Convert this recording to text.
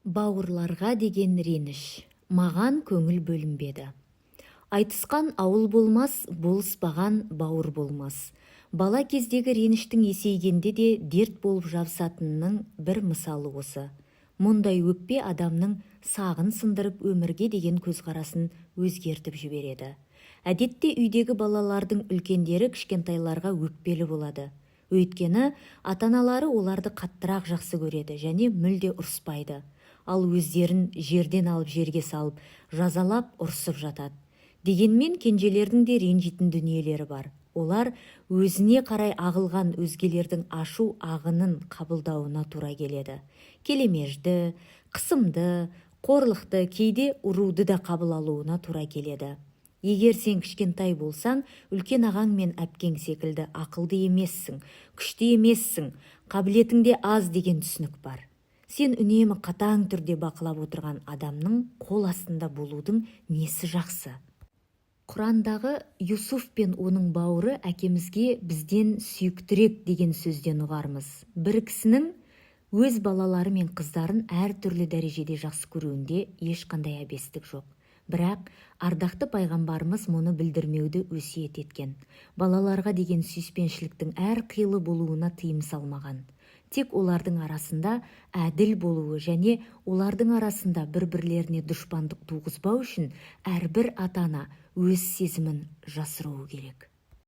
Бауырларға деген реніш. Маған көңіл бөлінбеді. Айтысқан ауыл болмас, болыспаған бауыр болмас. Бала кездегі реніштің есейгенде де дерт болып жабысатынының бір мысалы осы. Мұндай өкпе адамның сағын сындырып өмірге деген көзқарасын өзгертіп жібереді. Әдетте үйдегі балалардың үлкендері кішкентайларға өкпелі болады. Өйткені ата-аналары оларды қаттырақ жақсы көреді және мүлде ұрыспайды. Ал өздерін жерден алып жерге салып, жазалап ұрсып жатады. Дегенмен кенжелердің де ренжитін дүниелері бар. Олар өзіне қарай ағылған өзгелердің ашу ағынын қабылдауына тура келеді. Келемежді, қысымды, қорлықты, кейде ұруды да қабыл алуына тура келеді. Егер сен кішкентай болсаң, үлкен ағаң мен әпкең секілді ақылды емессің, күшті емессің, қабілетіңде аз деген түсінік бар. Сен үнемі қатаң түрде бақылап отырған адамның қол астында болудың несі жақсы? Құрандағы Юсуф пен оның бауыры әкемізге бізден сүйіктірек деген сөзден ұғармыз. Бір кісінің өз балалары мен қыздарын әртүрлі дәрежеде жақсы көруінде ешқандай әбестік жоқ. Бірақ ардақты пайғамбарымыз мұны білдірмеуді өсиет еткен. Балаларға деген сүйіспеншіліктің әр қилы болуына тыйым салмаған. Тек олардың арасында әділ болуы және олардың арасында бір-бірлеріне дұшпандық туғызбау үшін әрбір ата-ана өз сезімін жасыруы керек.